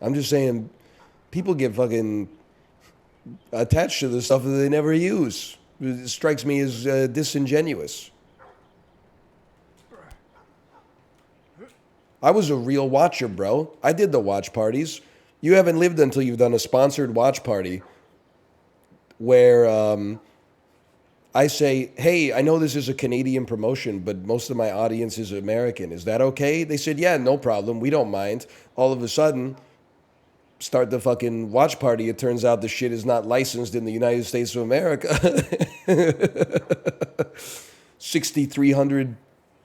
I'm just saying, people get fucking attached to the stuff that they never use. It strikes me as disingenuous. I was a real watcher, bro. I did the watch parties. You haven't lived until you've done a sponsored watch party where I say, hey, I know this is a Canadian promotion, but most of my audience is American. Is that okay? They said, yeah, no problem. We don't mind. All of a sudden, start the fucking watch party. It turns out the shit is not licensed in the United States of America. 6,300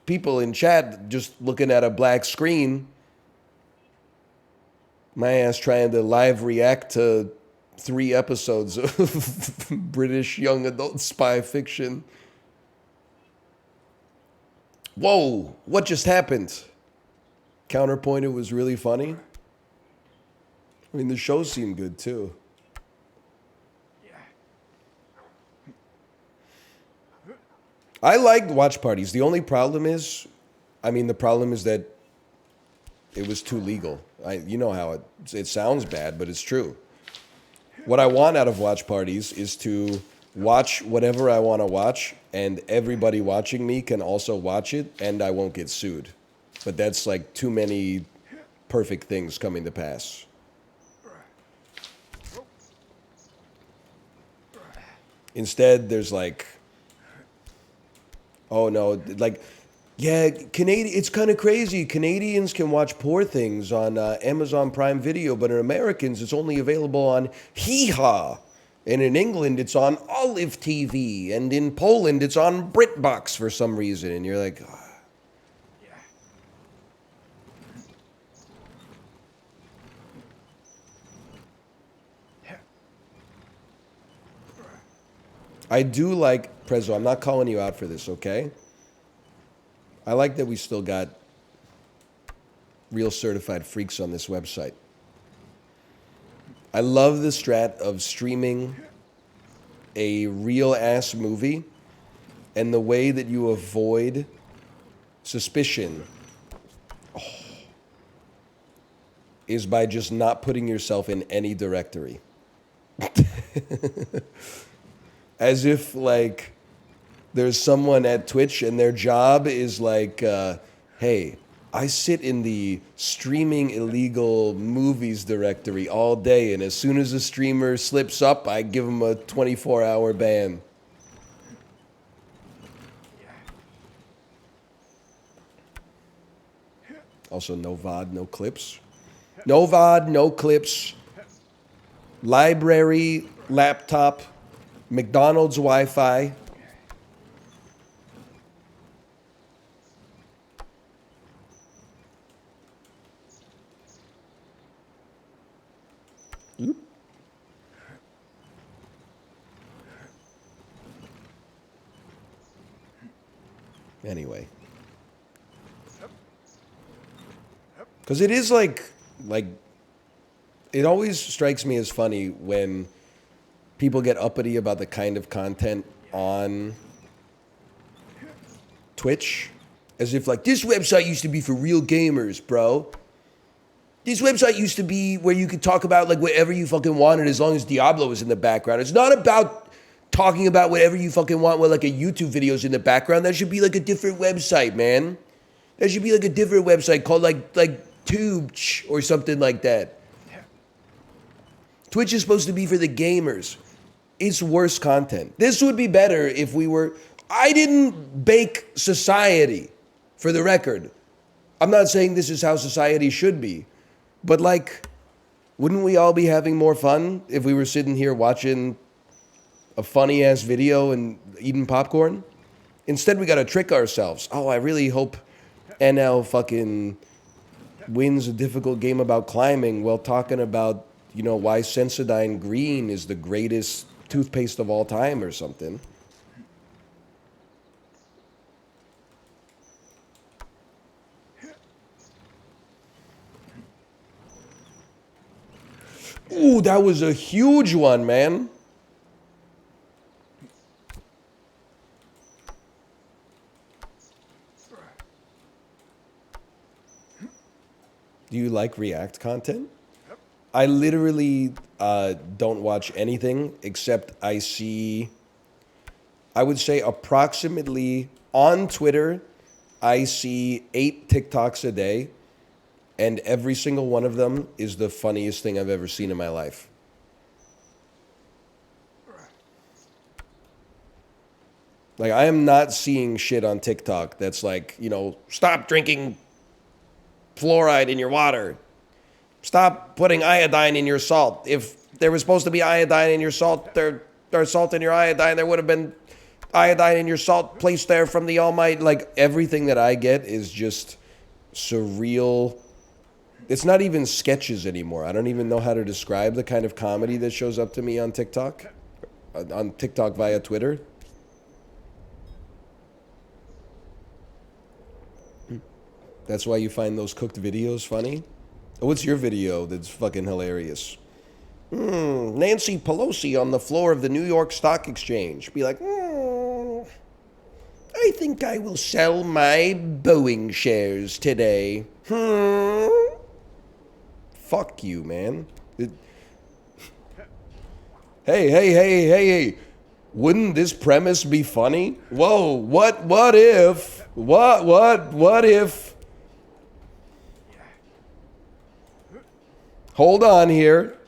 people in chat just looking at a black screen. My ass trying to live react to 3 episodes of British young adult spy fiction. Whoa, what just happened? Counterpoint, it was really funny. I mean, the show seemed good too. I liked watch parties. The only problem is, the problem is that it was too legal. You know how it sounds bad, but it's true. What I want out of watch parties is to watch whatever I want to watch, and everybody watching me can also watch it, and I won't get sued. But that's like too many perfect things coming to pass. Instead, there's like, oh no, like, yeah, it's kind of crazy. Canadians can watch Poor Things on Amazon Prime Video, but in Americans, it's only available on Hee Haw. And in England, it's on Olive TV. And in Poland, it's on BritBox for some reason. And you're like, oh. I do like, Prezzo, I'm not calling you out for this, okay? I like that we still got real certified freaks on this website. I love the strat of streaming a real-ass movie and the way that you avoid suspicion is by just not putting yourself in any directory. As if, like, there's someone at Twitch and their job is like, hey, I sit in the streaming illegal movies directory all day, and as soon as a streamer slips up, I give him a 24-hour ban. Also, no VOD, no clips. No VOD, no clips. Library, laptop, McDonald's Wi-Fi. Oop. Anyway. Because it is like, it always strikes me as funny when people get uppity about the kind of content on Twitch. As if, like, this website used to be for real gamers, bro. This website used to be where you could talk about, like, whatever you fucking wanted as long as Diablo was in the background. It's not about talking about whatever you fucking want with, like, a YouTube video's in the background. That should be, like, a different website, man. That should be, like, a different website called, like Tubch or something like that. Twitch is supposed to be for the gamers. It's worse content. This would be better if we were... I didn't bake society, for the record. I'm not saying this is how society should be. But, like, wouldn't we all be having more fun if we were sitting here watching a funny-ass video and eating popcorn? Instead, we gotta trick ourselves. Oh, I really hope NL fucking wins a difficult game about climbing while talking about, you know, why Sensodyne Green is the greatest toothpaste of all time or something. Ooh, that was a huge one, man. Do you like React content? I literally don't watch anything except I see, I would say approximately on Twitter, I see 8 TikToks a day, and every single one of them is the funniest thing I've ever seen in my life. Like, I am not seeing shit on TikTok that's like, you know, stop drinking fluoride in your water. Stop putting iodine in your salt. If there was supposed to be iodine in your salt, there's salt in your iodine, there would have been iodine in your salt placed there from the Almighty. Like, everything that I get is just surreal. It's not even sketches anymore. I don't even know how to describe the kind of comedy that shows up to me on TikTok. On TikTok via Twitter. That's why you find those cooked videos funny? What's your video that's fucking hilarious? Nancy Pelosi on the floor of the New York Stock Exchange. Be like, I think I will sell my Boeing shares today. Fuck you, man. Hey. Wouldn't this premise be funny? Whoa, what if? What if? Hold on here.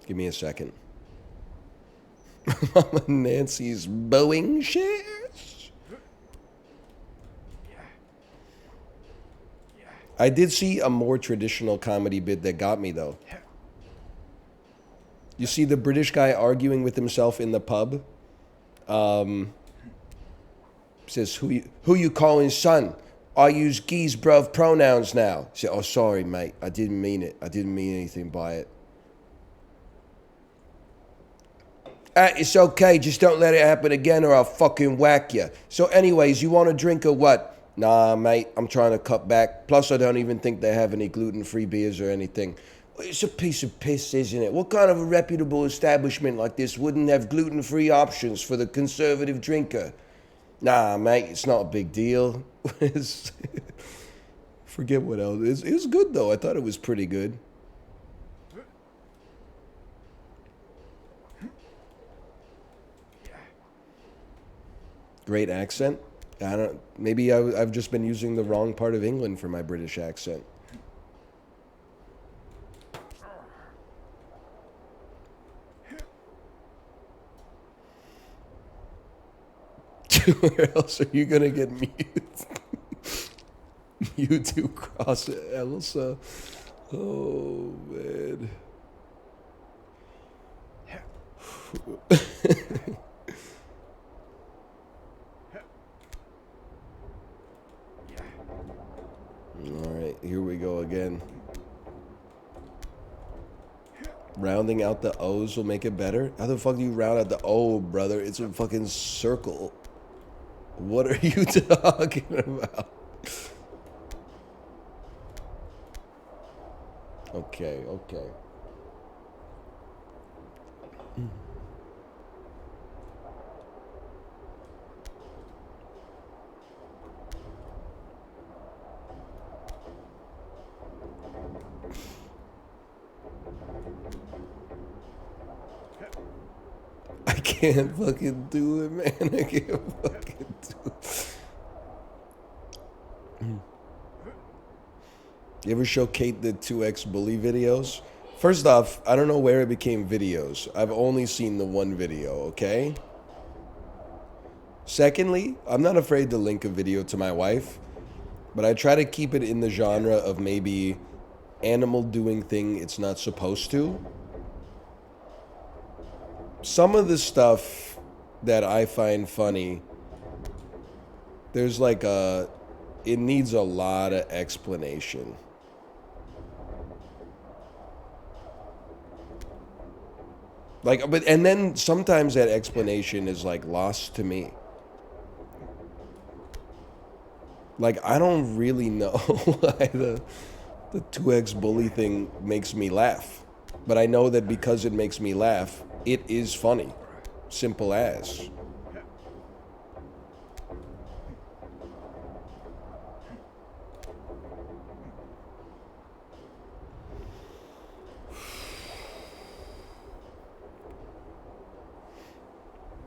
Give me a second. Mama Nancy's Boeing shares? I did see a more traditional comedy bit that got me, though. You see the British guy arguing with himself in the pub? Says, who you calling son? I use geese bruv pronouns now. He said, oh, sorry, mate. I didn't mean it. I didn't mean anything by it. It's okay. Just don't let it happen again or I'll fucking whack you. So anyways, you want a drink or what? Nah, mate. I'm trying to cut back. Plus, I don't even think they have any gluten-free beers or anything. It's a piece of piss, isn't it? What kind of a reputable establishment like this wouldn't have gluten-free options for the conservative drinker? Nah, mate. It's not a big deal. Forget what else. It was good, though. I thought it was pretty good. Great accent. I don't. Maybe I've just been using the wrong part of England for my British accent. Where else are you gonna get Mewtwo X Elsa? Oh man. Alright, here we go again. Rounding out the O's will make it better? How the fuck do you round out the O, brother? It's a fucking circle. What are you talking about? Okay. I can't fucking do it, man. I can't fucking do it. You ever show Kate the 2X bully videos? First off, I don't know where it became videos. I've only seen the one video, okay? Secondly, I'm not afraid to link a video to my wife, but I try to keep it in the genre of maybe animal doing thing it's not supposed to. Some of the stuff that I find funny, there's like it needs a lot of explanation. And then sometimes that explanation is like lost to me. Like, I don't really know why the 2X bully thing makes me laugh. But I know that because it makes me laugh, it is funny. Simple as.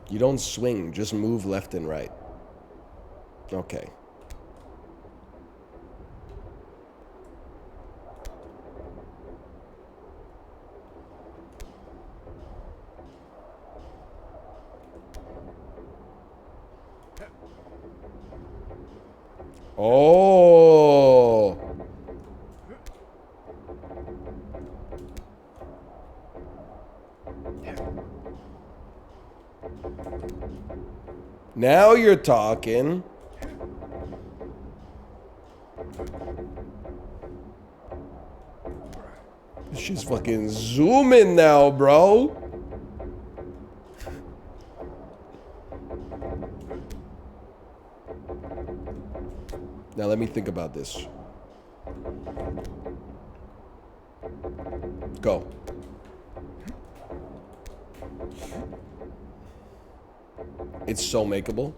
You don't swing, just move left and right. Okay. Oh. Now you're talking. She's fucking zooming now, bro. Now let me think about this. Go. It's so makeable.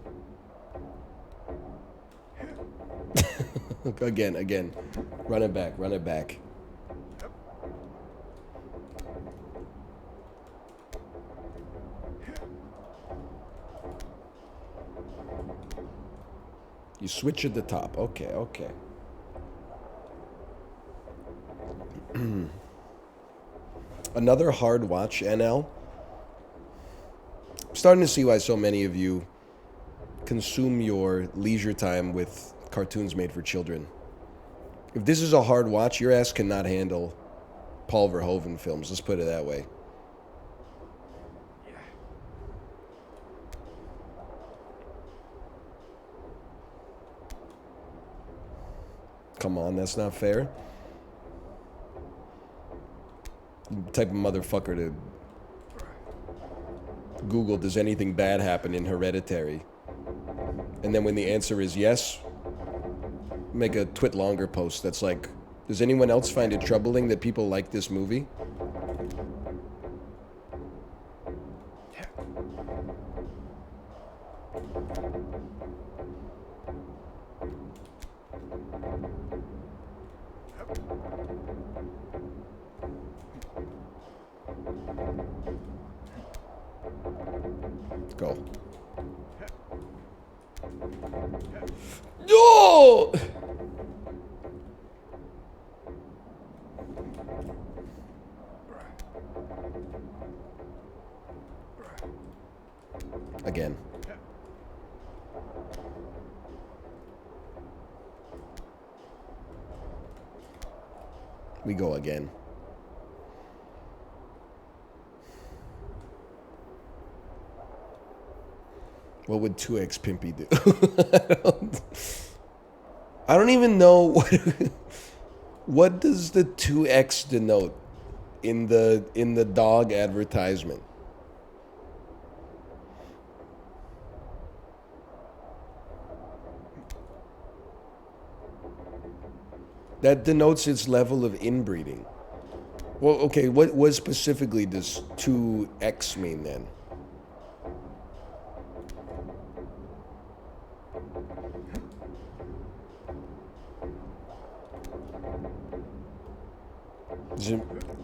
Again. Run it back. You switch at the top. Okay. Another hard watch, NL. I'm starting to see why so many of you consume your leisure time with cartoons made for children. If this is a hard watch, your ass cannot handle Paul Verhoeven films. Let's put it that way. Come on, that's not fair. Type of motherfucker to Google, does anything bad happen in Hereditary? And then when the answer is yes, make a twit longer post that's like, does anyone else find it troubling that people like this movie? Go. No! Again. We go again. What would 2x Pimpy do? I don't even know what does the 2x denote in the dog advertisement. That denotes its level of inbreeding. Well, okay, what specifically does 2x mean then?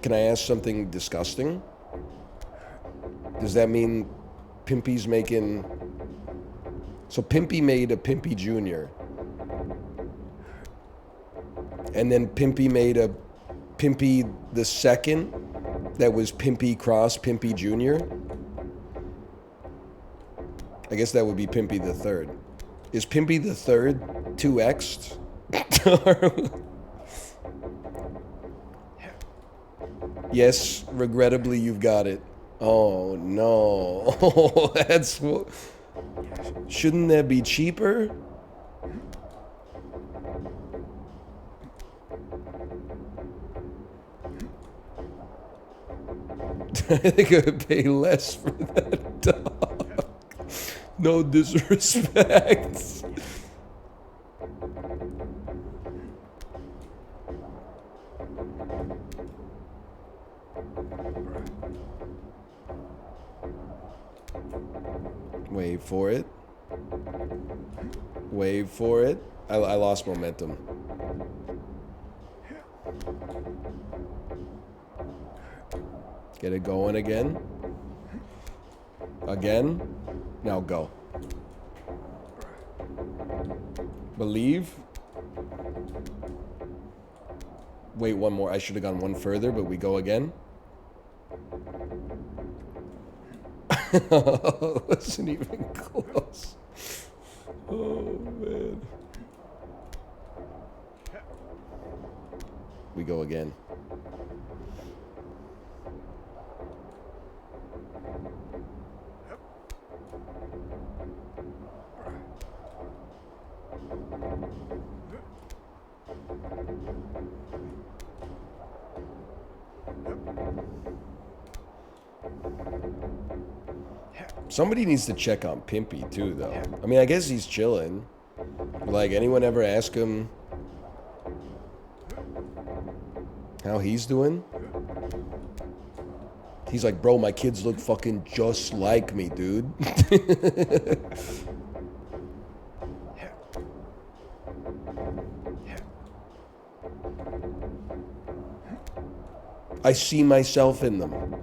Can I ask something disgusting? Does that mean Pimpy's making... So Pimpy made a Pimpy Jr. And then Pimpy made a Pimpy the second that was Pimpy cross Pimpy Jr. I guess that would be Pimpy the third. Is Pimpy the third 2x'd? Yes, regrettably, you've got it. Oh, no. That's... Shouldn't that be cheaper? I think I would pay less for that dog. No disrespect. Wait for it. Wait for it. I lost momentum. Get it going again. Again. Now go. Believe. Wait, one more. I should have gone one further, but we go again. Wasn't even close. Oh, man. We go again. Somebody needs to check on Pimpy too, though. I mean, I guess he's chilling. Like, anyone ever ask him how he's doing? He's like, bro, my kids look fucking just like me, dude. I see myself in them.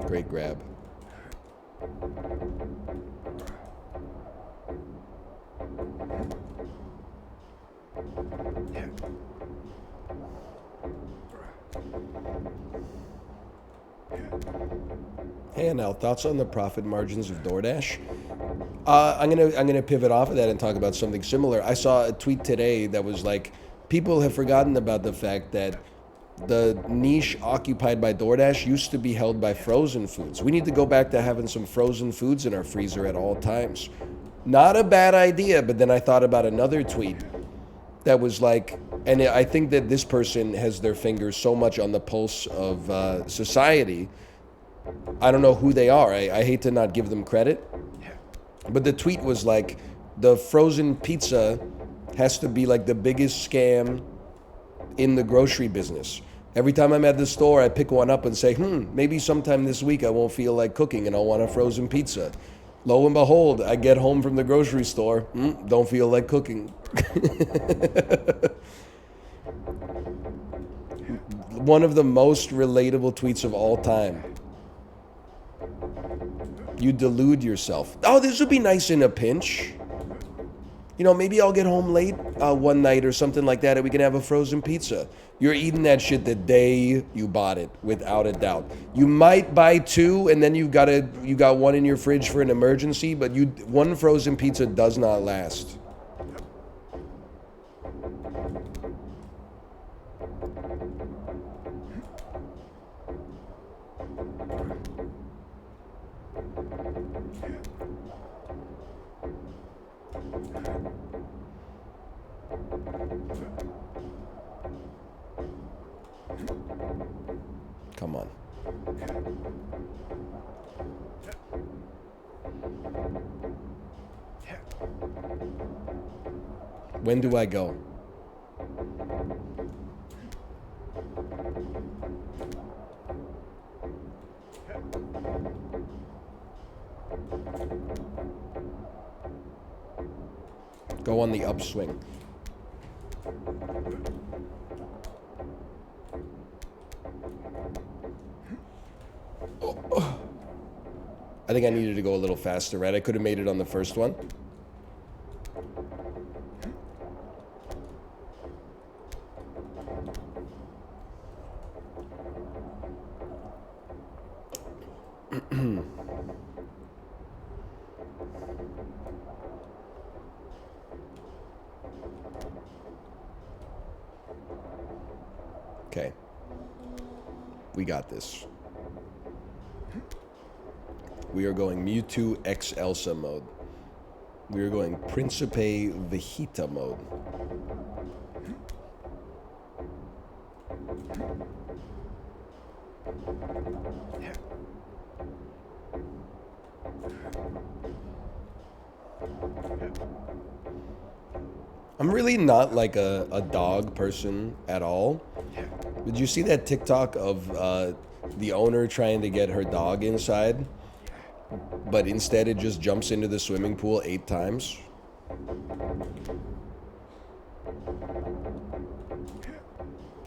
Great grab. Hey, now thoughts on the profit margins of DoorDash? I'm gonna pivot off of that and talk about something similar. I saw a tweet today that was like, people have forgotten about the fact that the niche occupied by DoorDash used to be held by frozen foods. We need to go back to having some frozen foods in our freezer at all times. Not a bad idea, but then I thought about another tweet that was like, and I think that this person has their fingers so much on the pulse of society. I don't know who they are. I hate to not give them credit. But the tweet was like, the frozen pizza has to be like the biggest scam in the grocery business. Every time I'm at the store, I pick one up and say, maybe sometime this week I won't feel like cooking and I'll want a frozen pizza. Lo and behold, I get home from the grocery store, don't feel like cooking. One of the most relatable tweets of all time. You delude yourself. Oh, this would be nice in a pinch. You know, maybe I'll get home late one night or something like that and we can have a frozen pizza. You're eating that shit the day you bought it, without a doubt. You might buy two and then you got one in your fridge for an emergency, but one frozen pizza does not last. Come on. When do I go? Go on the upswing. I think I needed to go a little faster, right? I could have made it on the first one. Okay. We got this. We are going Mewtwo X Elsa mode. We are going Principe Vegeta mode. I'm really not like a dog person at all. Did you see that TikTok of the owner trying to get her dog inside, but instead it just jumps into the swimming pool 8 times?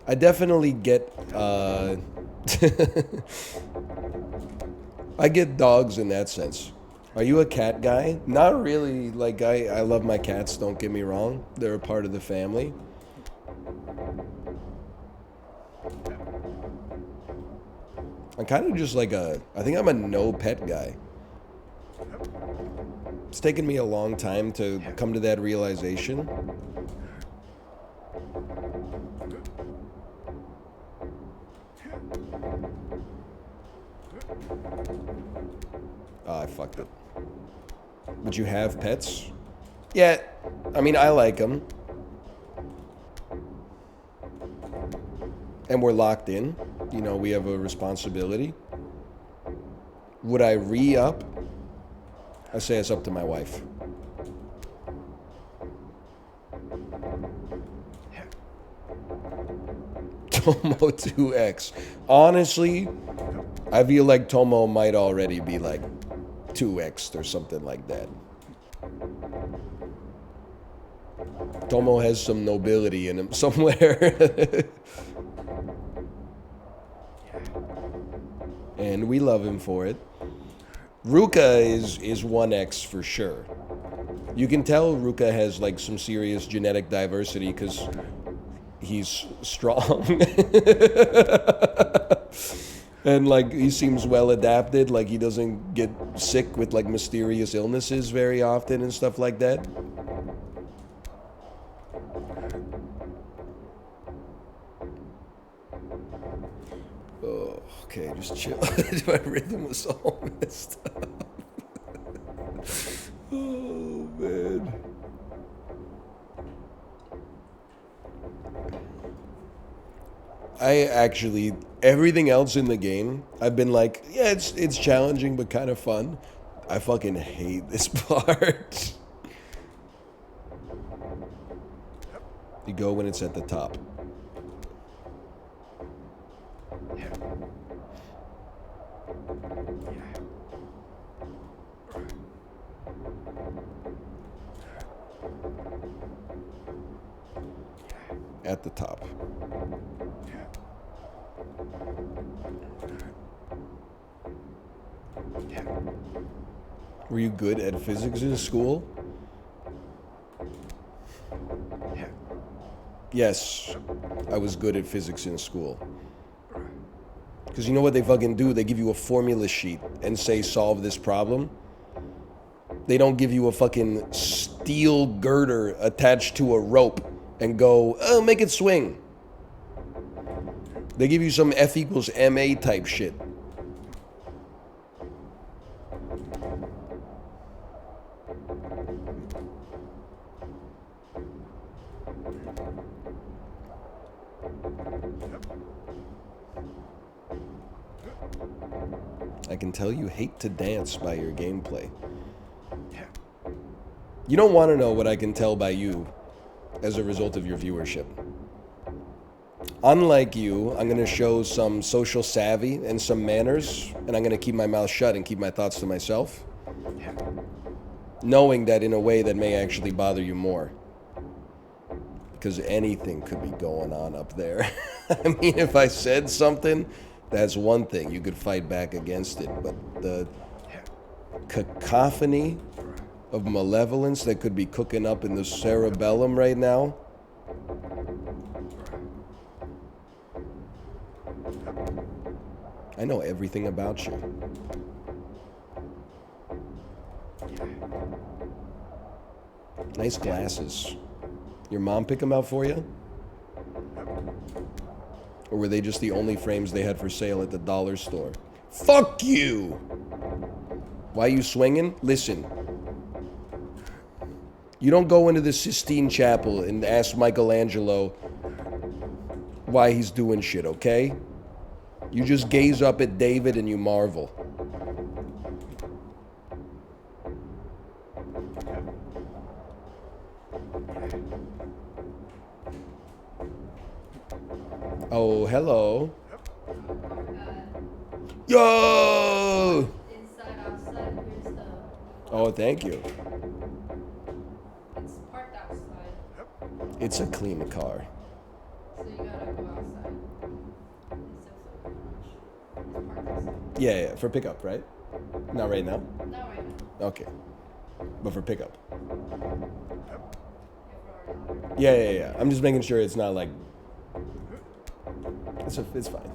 I definitely get, I get dogs in that sense. Are you a cat guy? Not really. Like, I love my cats, don't get me wrong. They're a part of the family. I'm kind of just like I think I'm a no pet guy. It's taken me a long time to come to that realization. Oh, I fucked it. Would you have pets? Yeah, I mean, I like them. And we're locked in. You know, we have a responsibility. Would I re-up? I say it's up to my wife. Tomo 2X. Honestly, I feel like Tomo might already be like 2X or something like that. Tomo has some nobility in him somewhere. And we love him for it. Ruka is 1X for sure. You can tell Ruka has like some serious genetic diversity because he's strong. And like he seems well adapted, like he doesn't get sick with like mysterious illnesses very often and stuff like that. Oh, okay, just chill. My rhythm was all messed up. Oh man. I actually, everything else in the game, I've been like, yeah, it's challenging but kind of fun. I fucking hate this part. You go when it's at the top. At the top. Were you good at physics in school? Yes, I was good at physics in school. Because you know what they fucking do? They give you a formula sheet and say, solve this problem. They don't give you a fucking steel girder attached to a rope and go, oh, make it swing. They give you some F equals MA type shit. I can tell you hate to dance by your gameplay. You don't want to know what I can tell by you as a result of your viewership. Unlike you, I'm going to show some social savvy and some manners, and I'm going to keep my mouth shut and keep my thoughts to myself, knowing that in a way that may actually bother you more. Because anything could be going on up there. I mean, if I said something, that's one thing. You could fight back against it. But the cacophony of malevolence that could be cooking up in the cerebellum right now. I know everything about you. Nice glasses. Your mom pick them out for you? Or were they just the only frames they had for sale at the dollar store? Fuck you! Why you swinging? Listen. You don't go into the Sistine Chapel and ask Michelangelo why he's doing shit, okay? You just gaze up at David and you marvel. Oh, hello. Yo! Inside, outside, weird stuff. Oh, thank you. It's a clean car. So you gotta go outside. Yeah, for pickup, right? Not right now? Not right now. Okay. But for pickup. If we're already Yeah. I'm just making sure it's not like... It's fine.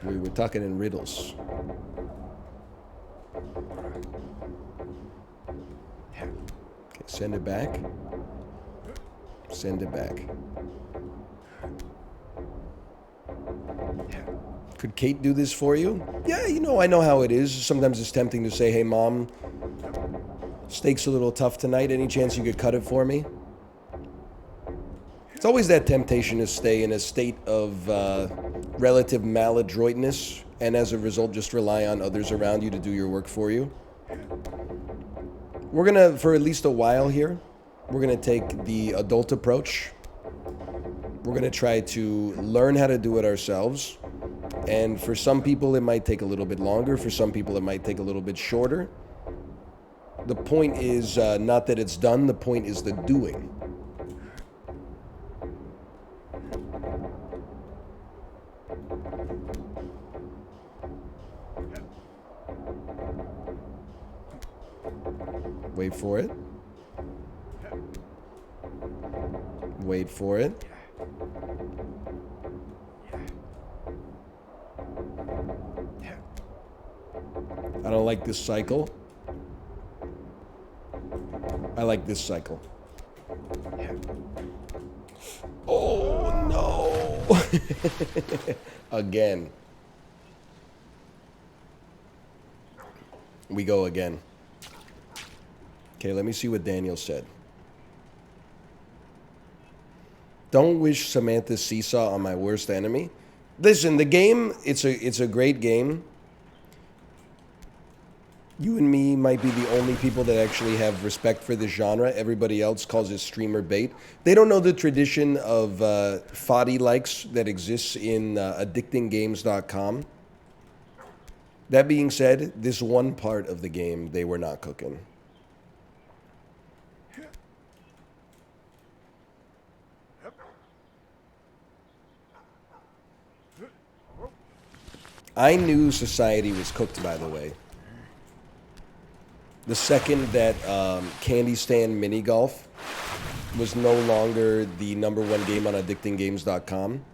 We were talking in riddles. Okay, send it back. Send it back. Could Kate do this for you? Yeah, you know, I know how it is. Sometimes it's tempting to say, hey, Mom, steak's a little tough tonight. Any chance you could cut it for me? It's always that temptation to stay in a state of relative maladroitness and as a result just rely on others around you to do your work for you. We're gonna, for at least a while here, we're gonna take the adult approach. We're gonna try to learn how to do it ourselves. And for some people, it might take a little bit longer. For some people, it might take a little bit shorter. The point is not that it's done. The point is the doing. Wait for it. Wait for it. I don't like this cycle. I like this cycle. Oh no! Again. We go again. Okay, let me see what Daniel said. Don't wish Samantha Seesaw on my worst enemy. Listen, the game, it's a great game. You and me might be the only people that actually have respect for this genre. Everybody else calls it streamer bait. They don't know the tradition of foddy likes that exists in addictinggames.com. That being said, this one part of the game, they were not cooking. I knew society was cooked, by the way. The second that Candy Stand Mini Golf was no longer the #1 game on addictinggames.com,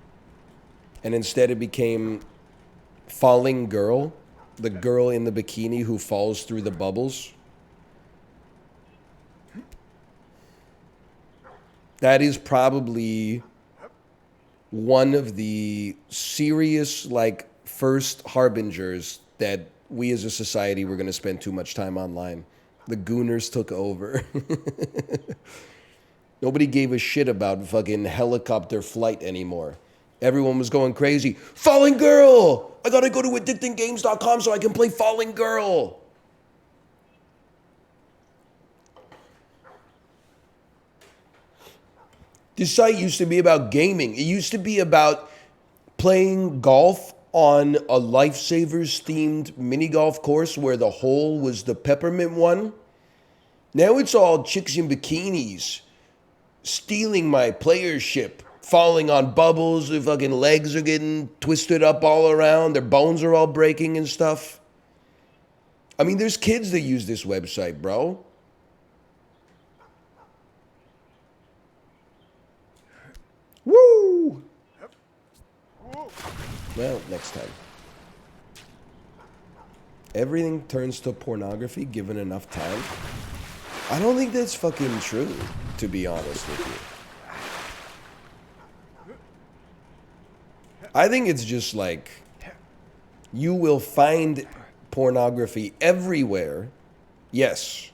and instead it became Falling Girl, the girl in the bikini who falls through the bubbles. That is probably one of the serious, like, first harbingers that we as a society were going to spend too much time online. The Gooners took over. Nobody gave a shit about fucking helicopter flight anymore. Everyone was going crazy. Falling Girl! I gotta go to addictinggames.com so I can play Falling Girl. This site used to be about gaming. It used to be about playing golf on a Lifesavers themed mini golf course where the hole was the peppermint one. Now it's all chicks in bikinis stealing my playership, falling on bubbles, their fucking legs are getting twisted up all around, their bones are all breaking and stuff. I mean, there's kids that use this website, bro. Woo! Well, next time. Everything turns to pornography given enough time. I don't think that's fucking true, to be honest with you. I think it's just like, you will find pornography everywhere, yes.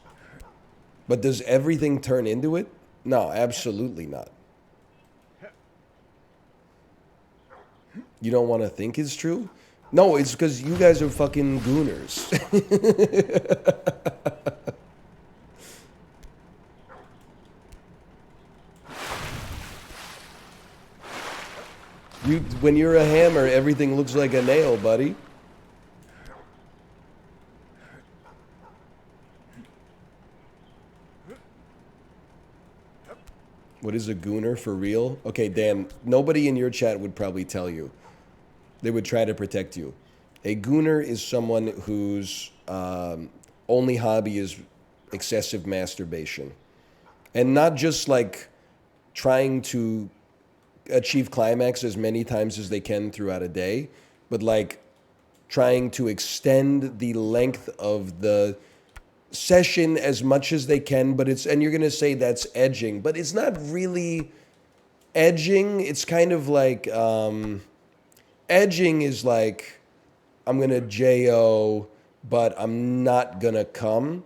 But does everything turn into it? No, absolutely not. You don't want to think it's true? No, it's because you guys are fucking gooners. When you're a hammer, everything looks like a nail, buddy. What is a gooner for real? Okay, Dan, nobody in your chat would probably tell you. They would try to protect you. A gooner is someone whose only hobby is excessive masturbation. And not just like trying to achieve climax as many times as they can throughout a day, but like trying to extend the length of the session as much as they can, but it's, and you're going to say that's edging, but it's not really edging. It's kind of like, edging is like, I'm going to JO, but I'm not going to come.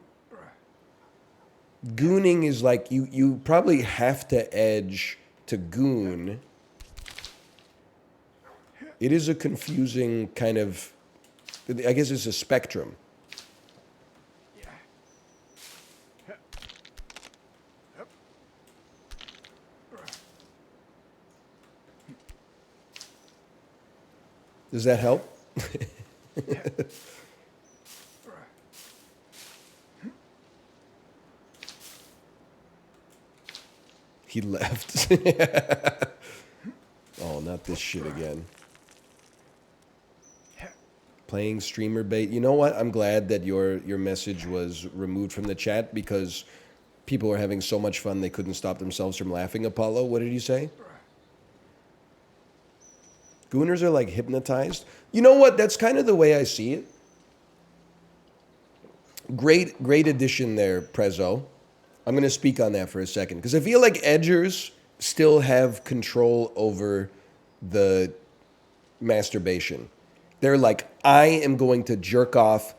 Gooning is like, you probably have to edge to goon. It is a confusing kind of, I guess it's a spectrum. Does that help? He left. Oh, not this shit again. Playing streamer bait. You know what? I'm glad that your message was removed from the chat because people were having so much fun they couldn't stop themselves from laughing. Apollo, what did you say? Gooners are like hypnotized. You know what? That's kind of the way I see it. Great addition there, Prezzo. I'm going to speak on that for a second because I feel like edgers still have control over the masturbation. They're like, I am going to jerk off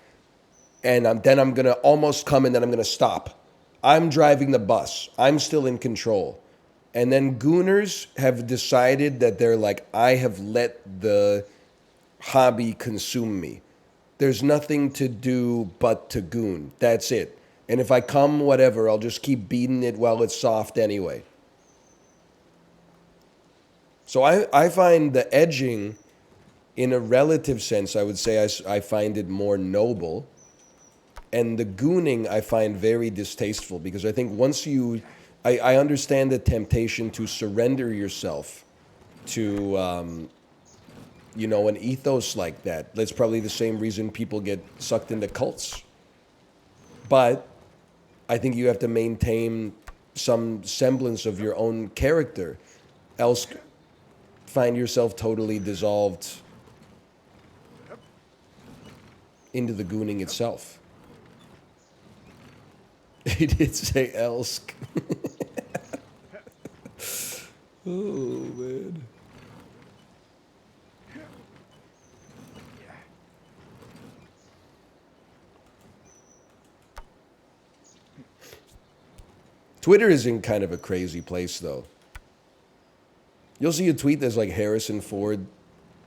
and then I'm going to almost come and then I'm going to stop. I'm driving the bus. I'm still in control. And then gooners have decided that they're like, I have let the hobby consume me. There's nothing to do but to goon. That's it. And if I come, whatever, I'll just keep beating it while it's soft anyway. So I find the edging, in a relative sense, I would say I find it more noble. And the gooning I find very distasteful because I think once you... I understand the temptation to surrender yourself to, you know, an ethos like that. That's probably the same reason people get sucked into cults. But I think you have to maintain some semblance of your own character. Else, find yourself totally dissolved into the gooning itself. He did say Elsk. Oh, man. Twitter is in kind of a crazy place, though. You'll see a tweet that's like Harrison Ford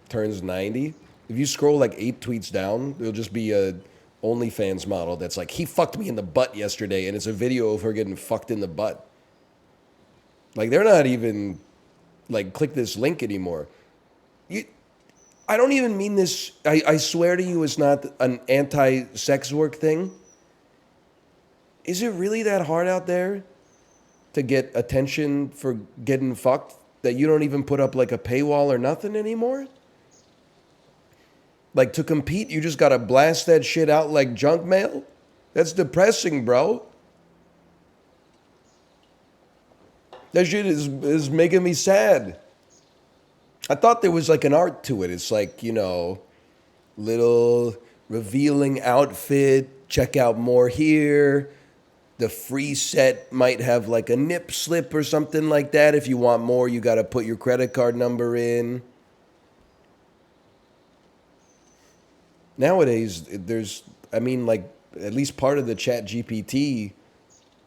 turns 90. If you scroll like 8 tweets down, there'll just be a OnlyFans model that's like, he fucked me in the butt yesterday, and it's a video of her getting fucked in the butt. Like, they're not even, like, click this link anymore. I don't even mean this, I swear to you it's not an anti-sex work thing. Is it really that hard out there to get attention for getting fucked that you don't even put up, like, a paywall or nothing anymore? Like, to compete, you just gotta blast that shit out like junk mail? That's depressing, bro. That shit is making me sad. I thought there was like an art to it. It's like, you know, little revealing outfit, check out more here. The free set might have like a nip slip or something like that. If you want more, you gotta put your credit card number in. Nowadays, there's, I mean, like, at least part of the Chat GPT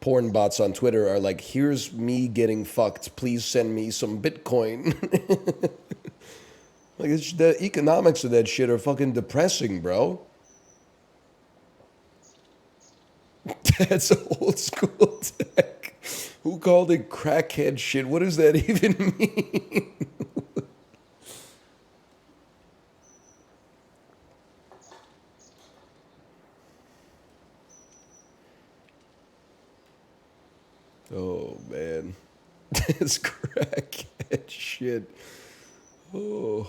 porn bots on Twitter are like, here's me getting fucked. Please send me some Bitcoin. Like, it's, the economics of that shit are fucking depressing, bro. That's old school tech. Who called it crackhead shit? What does that even mean? Oh, man. It's crackhead shit. Oh.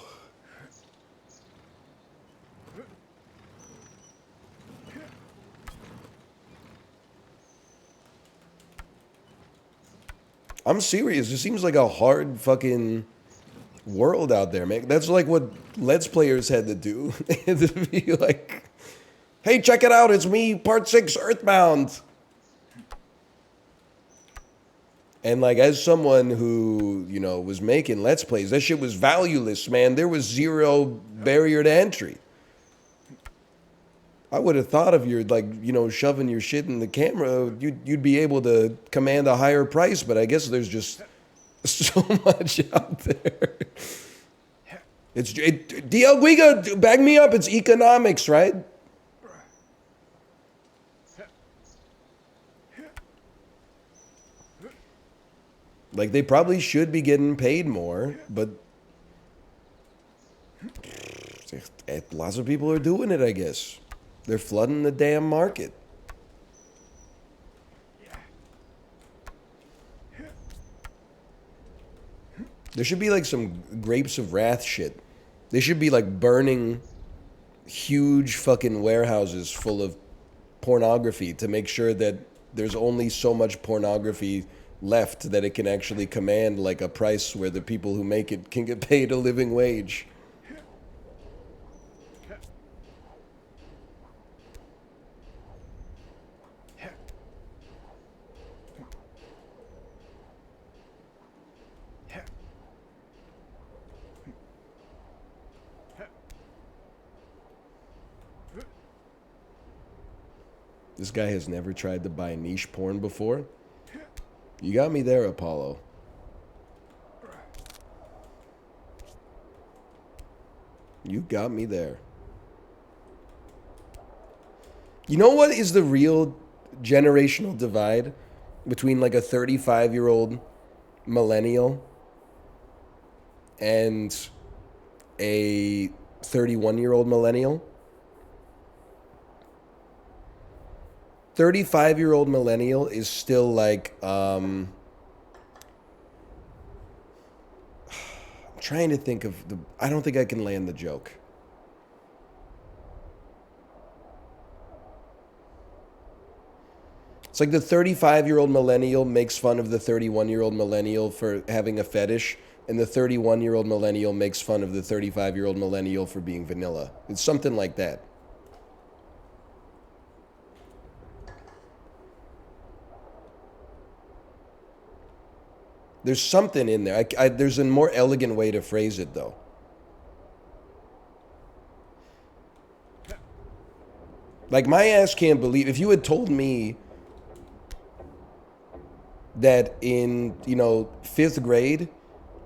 I'm serious. It seems like a hard fucking world out there, man. That's like what Let's Players had to do. They had to be like, hey, check it out. It's me, part 6, Earthbound. And like, as someone who, you know, was making Let's Plays, that shit was valueless, man. There was zero barrier to entry. I would have thought of your, like, you know, shoving your shit in the camera, you'd be able to command a higher price, but I guess there's just so much out there. DL Guiga, back me up, it's economics, right? Like, they probably should be getting paid more, but lots of people are doing it, I guess. They're flooding the damn market. There should be like some Grapes of Wrath shit. They should be like burning huge fucking warehouses full of pornography to make sure that there's only so much pornography left that it can actually command like a price where the people who make it can get paid a living wage. This guy has never tried to buy niche porn before. You got me there, Apollo. You got me there. You know what is the real generational divide between like a 35-year-old millennial and a 31-year-old millennial? 35-year-old millennial is still like, I'm trying to think of the, I don't think I can land the joke. It's like the 35-year-old millennial makes fun of the 31-year-old millennial for having a fetish, and the 31-year-old millennial makes fun of the 35-year-old millennial for being vanilla. It's something like that. There's something in there. There's a more elegant way to phrase it, though. Like, my ass can't believe... If you had told me that in, you know, 5th grade,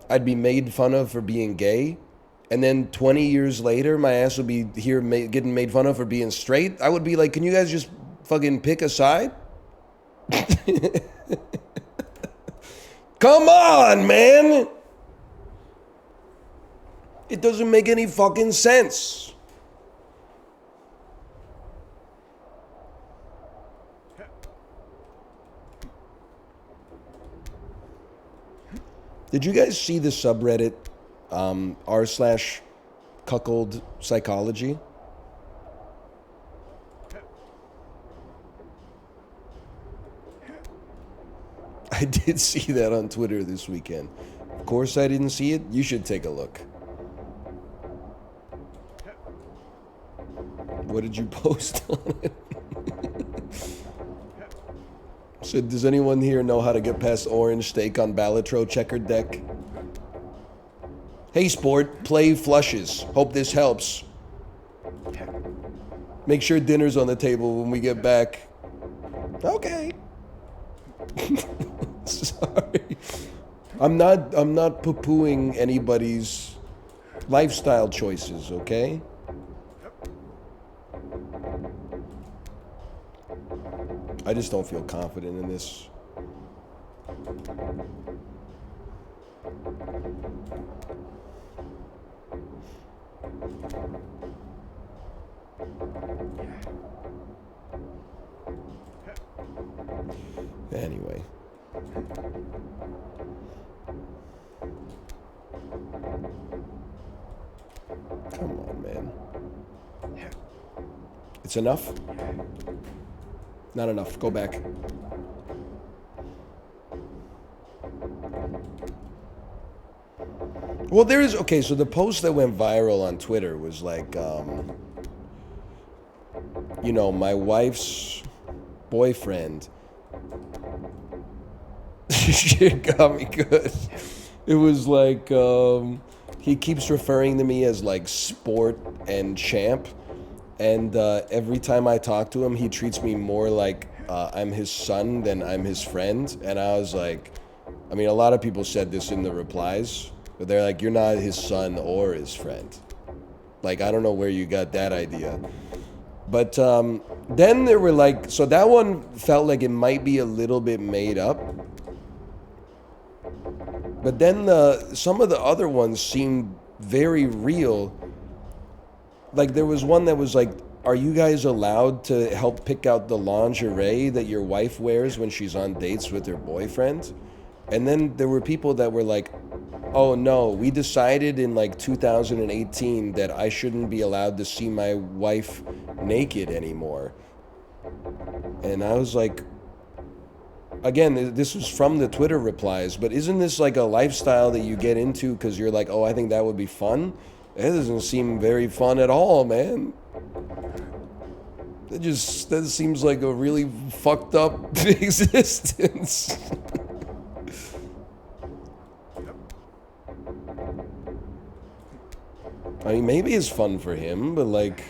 I'd be made fun of for being gay, and then 20 years later, my ass would be here getting made fun of for being straight, I would be like, can you guys just fucking pick a side? Come on, man! It doesn't make any fucking sense. Did you guys see the subreddit r/cuckold psychology? I did see that on Twitter this weekend. Of course I didn't see it. You should take a look. What did you post on it? So does anyone here know how to get past orange steak on Balatro checkered deck? Hey sport, play flushes. Hope this helps. Make sure dinner's on the table when we get back. Okay. Sorry. I'm not poo-pooing anybody's lifestyle choices, okay? I just don't feel confident in this. Anyway. Come on, man. It's enough? Not enough. Go back. Well, there's... Okay, so the post that went viral on Twitter was like, you know, my wife's boyfriend... Shit got me good. It was like, he keeps referring to me as like sport and champ. And every time I talk to him, he treats me more like I'm his son than I'm his friend. And I was like, I mean, a lot of people said this in the replies, but they're like, you're not his son or his friend. Like, I don't know where you got that idea. But then there were like, so that one felt like it might be a little bit made up. But then some of the other ones seemed very real. Like there was one that was like, are you guys allowed to help pick out the lingerie that your wife wears when she's on dates with her boyfriend? And then there were people that were like, oh no, we decided in like 2018 that I shouldn't be allowed to see my wife naked anymore. And I was like, again, this was from the Twitter replies, but isn't this like a lifestyle that you get into because you're like, oh, I think that would be fun? It doesn't seem very fun at all, man. That seems like a really fucked up existence. I mean, maybe it's fun for him, but like...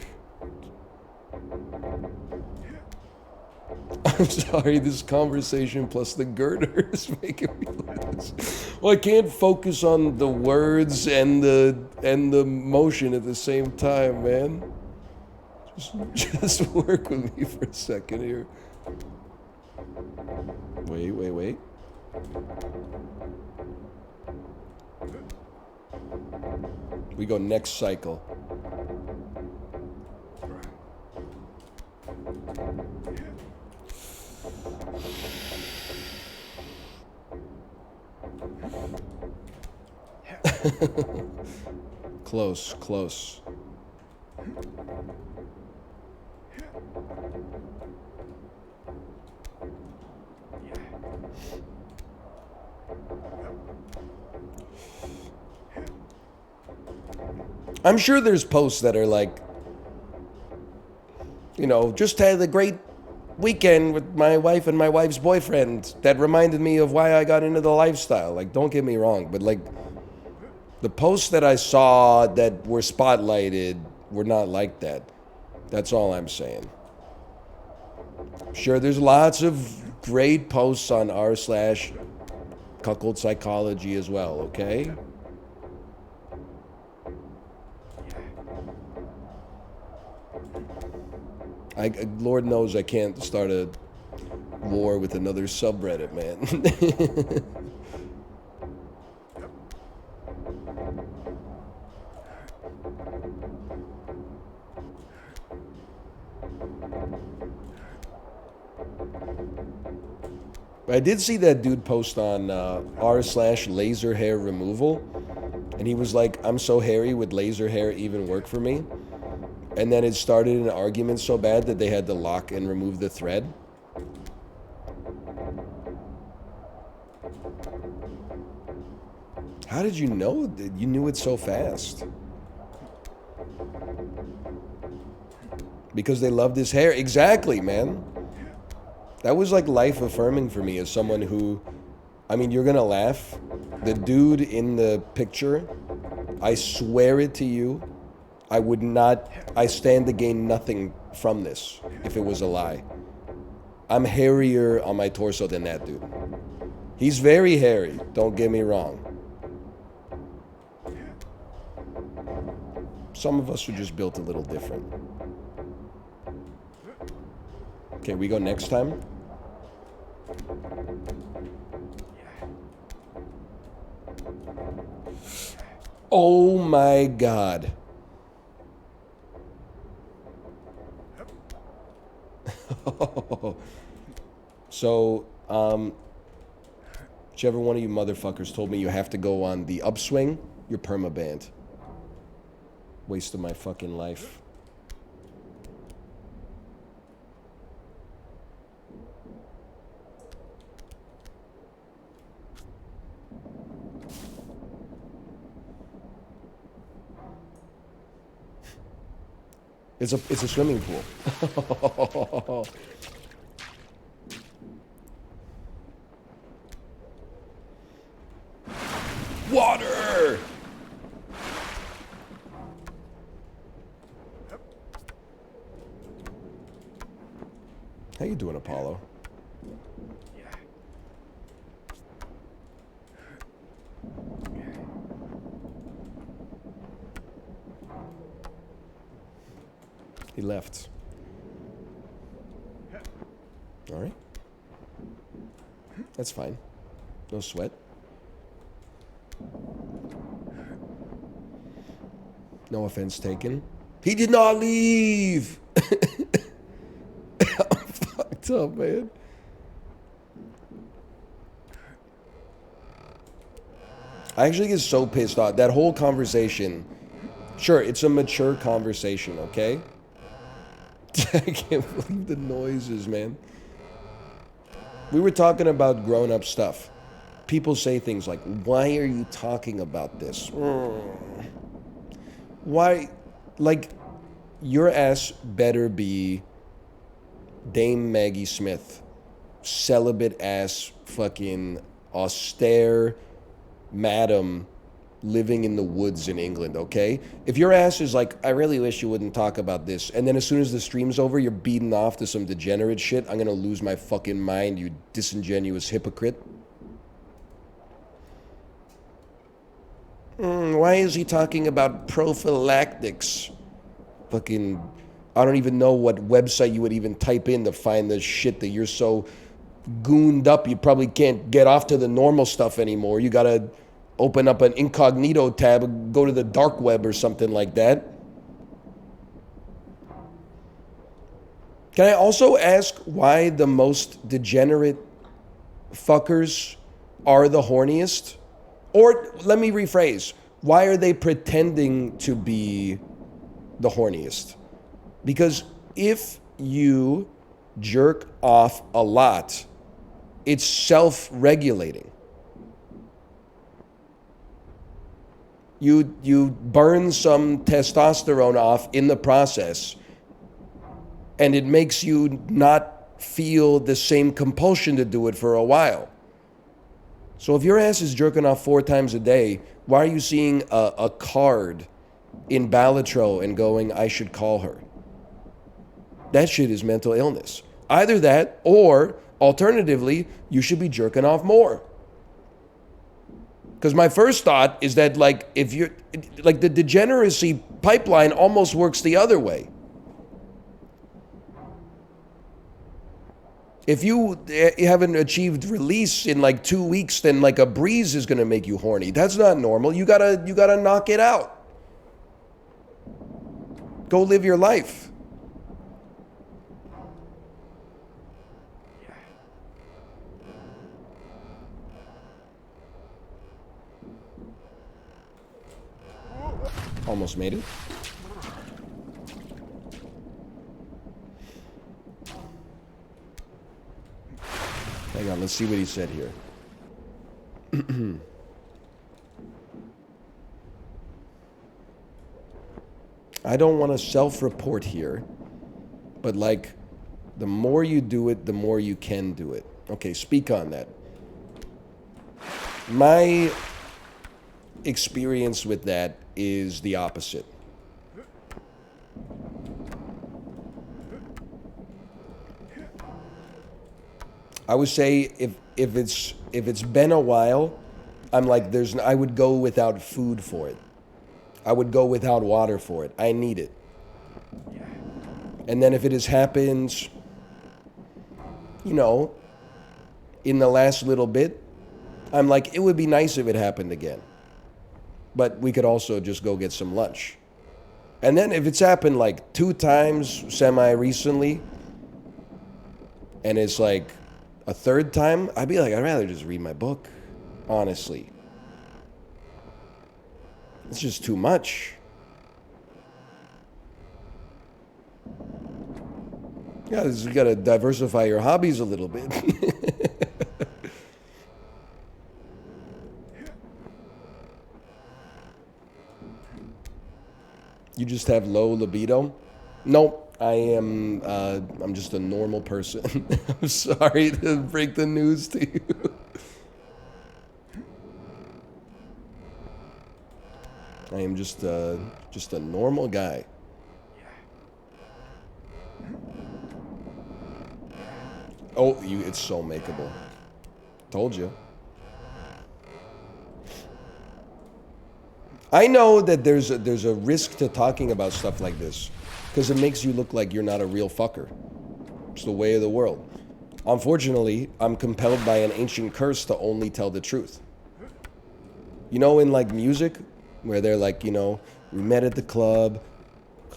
I'm sorry, this conversation plus the girder is making me lose. Well, I can't focus on the words and the motion at the same time, man. Just work with me for a second here. Wait. We go next cycle. Close. I'm sure there's posts that are like, you know, just had a great weekend with my wife and my wife's boyfriend that reminded me of why I got into the lifestyle. Like, don't get me wrong, but like, the posts that I saw that were spotlighted were not like that. That's all I'm saying. Sure, there's lots of great posts on r/cuckold psychology as well, okay? Lord knows I can't start a war with another subreddit, man. I did see that dude post on r/laser hair removal, and he was like, I'm so hairy, would laser hair even work for me? And then it started an argument so bad that they had to lock and remove the thread. How did you know that you knew it so fast? Because they loved his hair. Exactly, man. That was like life affirming for me as someone who, I mean, you're gonna laugh. The dude in the picture, I swear it to you, I stand to gain nothing from this if it was a lie. I'm hairier on my torso than that dude. He's very hairy, don't get me wrong. Some of us are just built a little different. Okay, we go next time. Oh my God. So, Whichever one of you motherfuckers told me you have to go on the upswing, you're perma-banned. Waste of my fucking life. It's a swimming pool. Water! How you doing, Apollo? He left. All right. That's fine. No sweat. No offense taken. He did not leave! I'm fucked up, man. I actually get so pissed off. That whole conversation. Sure, it's a mature conversation, okay? I can't believe the noises, man. We were talking about grown-up stuff. People say things like, why are you talking about this? Why? Like, your ass better be Dame Maggie Smith. Celibate ass, fucking austere madam living in the woods in England, okay? If your ass is like, I really wish you wouldn't talk about this, and then as soon as the stream's over, you're beating off to some degenerate shit, I'm gonna lose my fucking mind, you disingenuous hypocrite. Why is he talking about prophylactics? Fucking, I don't even know what website you would even type in to find the shit that you're so gooned up, you probably can't get off to the normal stuff anymore. You gotta open up an incognito tab and go to the dark web or something like that. Can I also ask why the most degenerate fuckers are the horniest? Or let me rephrase, why are they pretending to be the horniest? Because if you jerk off a lot, it's self-regulating. You burn some testosterone off in the process, and it makes you not feel the same compulsion to do it for a while. So if your ass is jerking off 4 times a day, why are you seeing a card in Balatro and going, I should call her? That shit is mental illness. Either that, or alternatively, you should be jerking off more. Because my first thought is that, like, if you're, like, the degeneracy pipeline almost works the other way. If you haven't achieved release in like 2 weeks, then like a breeze is gonna make you horny. That's not normal. You gotta knock it out. Go live your life. Almost made it. Hang on, let's see what he said here. I don't want to self-report here, but like, the more you do it, the more you can do it. Okay, speak on that. My experience with that is the opposite. I would say if it's been a while, I'm like I would go without food for it. I would go without water for it. I need it. And then if it has happened, you know, in the last little bit, I'm like, it would be nice if it happened again. But we could also just go get some lunch. And then if it's happened like 2 times semi-recently, and it's like a 3rd time, I'd be like, I'd rather just read my book. Honestly. It's just too much. Yeah, you gotta diversify your hobbies a little bit. You just have low libido? Nope, I'm just a normal person. I'm sorry to break the news to you. I am just a normal guy. Oh, it's so makeable. Told you. I know that there's a risk to talking about stuff like this because it makes you look like you're not a real fucker. It's the way of the world. Unfortunately, I'm compelled by an ancient curse to only tell the truth. You know, in like music, where they're like, you know, we met at the club,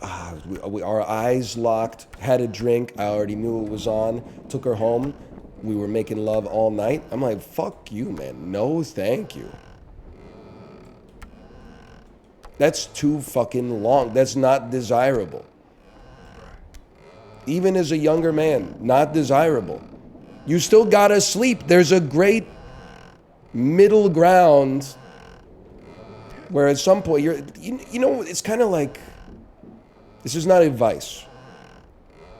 our eyes locked, had a drink, I already knew it was on, took her home, we were making love all night. I'm like, fuck you, man. No, thank you. That's too fucking long. That's not desirable. Even as a younger man, not desirable. You still gotta sleep. There's a great middle ground where at some point you know, it's kind of like, this is not advice.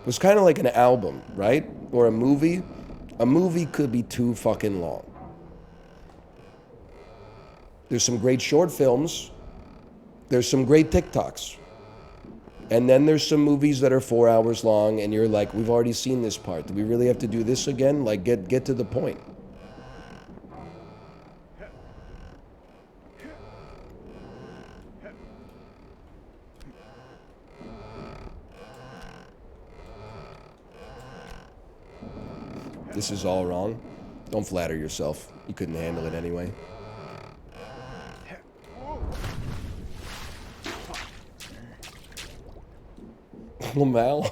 It's kind of like an album, right? Or a movie. A movie could be too fucking long. There's some great short films. There's some great TikToks. And then there's some movies that are 4 hours long and you're like, we've already seen this part. Do we really have to do this again? Like, get to the point. This is all wrong. Don't flatter yourself. You couldn't handle it anyway. Lamal.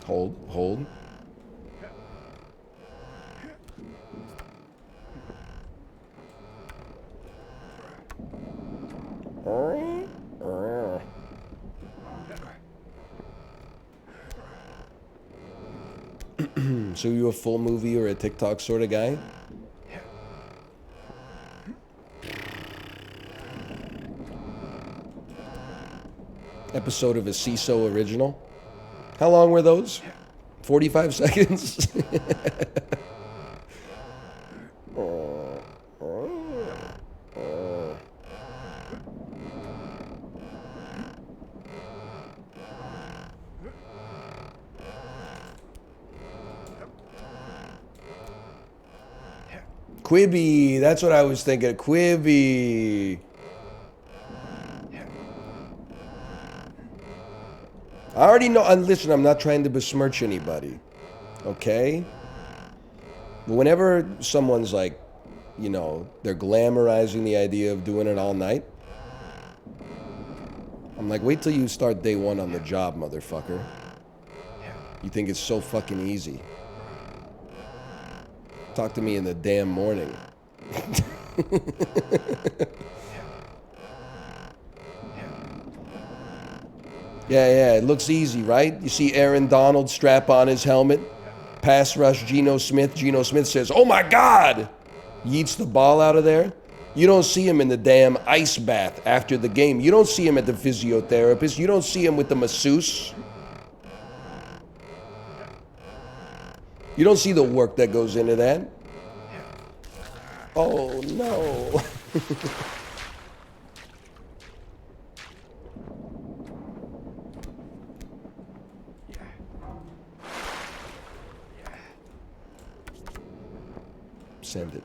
Hold. So you a full movie or a TikTok sort of guy? Episode of a CISO original. How long were those? 45 seconds? Quibi, that's what I was thinking. Quibi. I already know, and listen, I'm not trying to besmirch anybody, okay? But whenever someone's like, you know, they're glamorizing the idea of doing it all night, I'm like, wait till you start day one on the job, motherfucker. You think it's so fucking easy. Talk to me in the damn morning. Yeah, it looks easy, right? You see Aaron Donald strap on his helmet, pass rush Geno Smith. Geno Smith says, oh my God! Yeets the ball out of there. You don't see him in the damn ice bath after the game. You don't see him at the physiotherapist. You don't see him with the masseuse. You don't see the work that goes into that. Oh, no. Send it.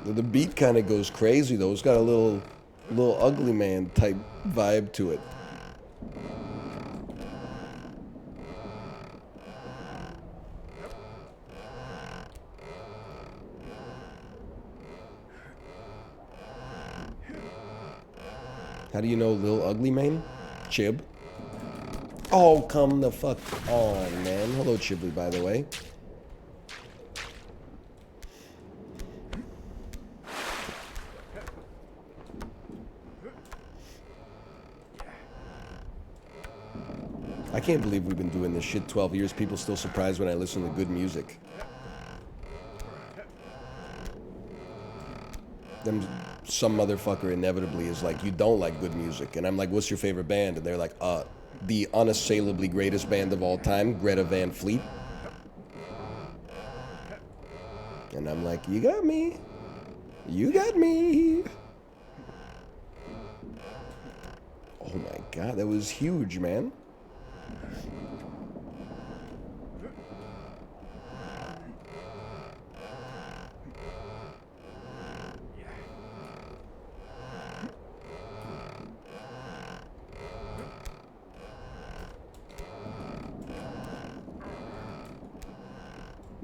The beat kind of goes crazy though. It's got a little ugly man type vibe to it. How do you know Lil Ugly Mane? Chib. Oh, come the fuck on, man. Hello, Chibly, by the way. I can't believe we've been doing this shit 12 years. People still surprised when I listen to good music. Them, some motherfucker inevitably is like, you don't like good music. And I'm like, what's your favorite band? And they're like, the unassailably greatest band of all time, Greta Van Fleet. And I'm like, you got me. You got me. Oh my God, that was huge, man.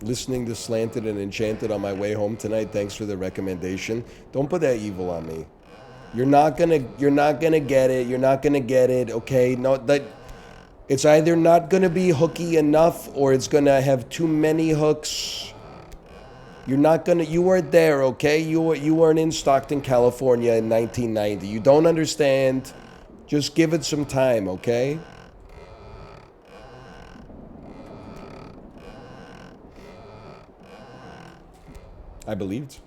Listening to Slanted and Enchanted on my way home tonight. Thanks for the recommendation. Don't put that evil on me. You're not gonna get it. You're not gonna get it. Okay? No, that it's either not gonna be hooky enough or it's gonna have too many hooks. You're not gonna. You weren't there. Okay? You weren't in Stockton, California in 1990. You don't understand. Just give it some time. Okay? I believed.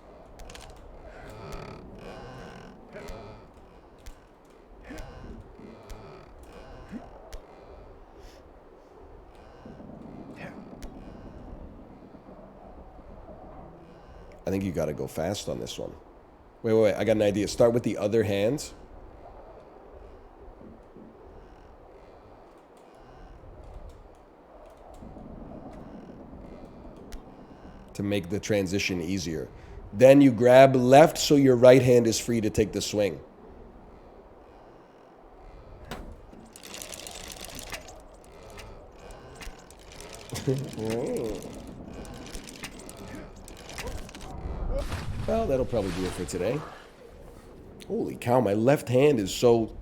I think you got to go fast on this one. Wait. I got an idea. Start with the other hand. To make the transition easier. Then you grab left so your right hand is free to take the swing. Well, that'll probably do it for today. Holy cow, my left hand is so...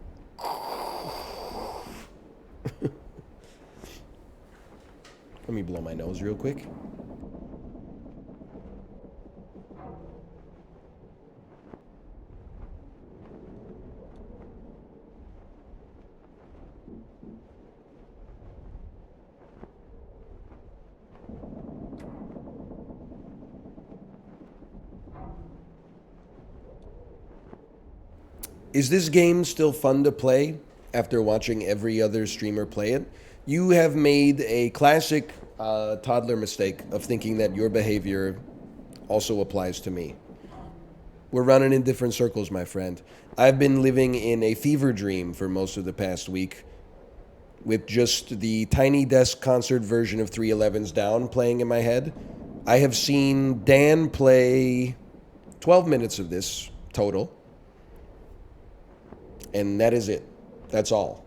Let me blow my nose real quick. Is this game still fun to play after watching every other streamer play it? You have made a classic toddler mistake of thinking that your behavior also applies to me. We're running in different circles, my friend. I've been living in a fever dream for most of the past week with just the Tiny Desk concert version of 311's Down playing in my head. I have seen Dan play 12 minutes of this total. And that is it. That's all.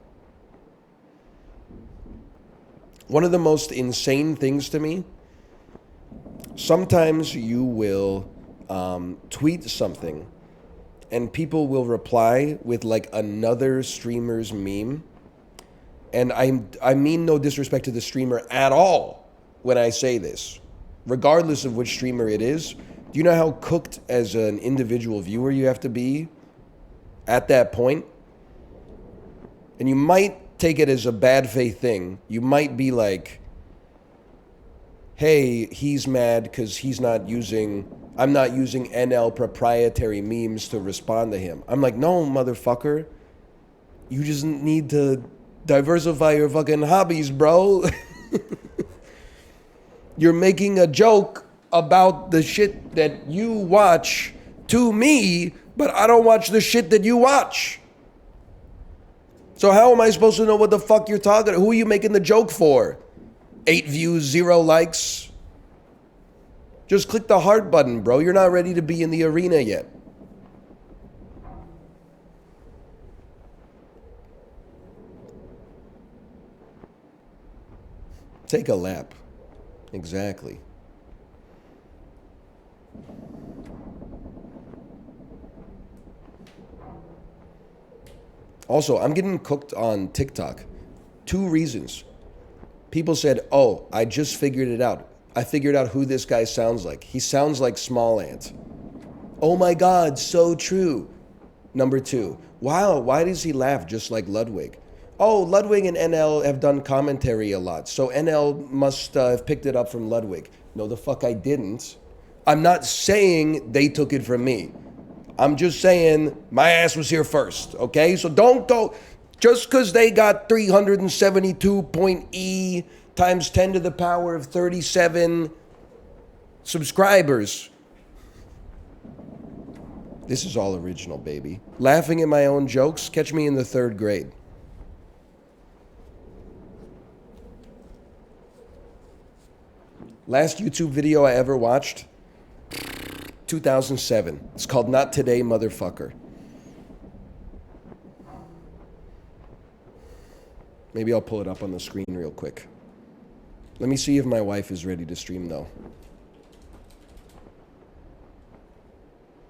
One of the most insane things to me, sometimes you will tweet something and people will reply with like another streamer's meme. And I mean no disrespect to the streamer at all when I say this. Regardless of which streamer it is, do you know how cooked as an individual viewer you have to be at that point? And you might take it as a bad faith thing. You might be like, hey, he's mad because I'm not using NL proprietary memes to respond to him. I'm like, no, motherfucker. You just need to diversify your fucking hobbies, bro. You're making a joke about the shit that you watch to me, but I don't watch the shit that you watch. So how am I supposed to know what the fuck you're talking? Who are you making the joke for? 8 views, 0 likes. Just click the heart button, bro. You're not ready to be in the arena yet. Take a lap. Exactly. Also, I'm getting cooked on TikTok. 2 reasons. People said, oh, I just figured it out. I figured out who this guy sounds like. He sounds like Small Ant. Oh my God, so true. Number 2, wow, why does he laugh just like Ludwig? Oh, Ludwig and NL have done commentary a lot, so NL must have picked it up from Ludwig. No, the fuck I didn't. I'm not saying they took it from me. I'm just saying my ass was here first, okay? So don't go, just because they got 372.E times 10 to the power of 37 subscribers. This is all original, baby. Laughing at my own jokes, catch me in the 3rd grade. Last YouTube video I ever watched, 2007. It's called Not Today, Motherfucker. Maybe I'll pull it up on the screen real quick. Let me see if my wife is ready to stream, though.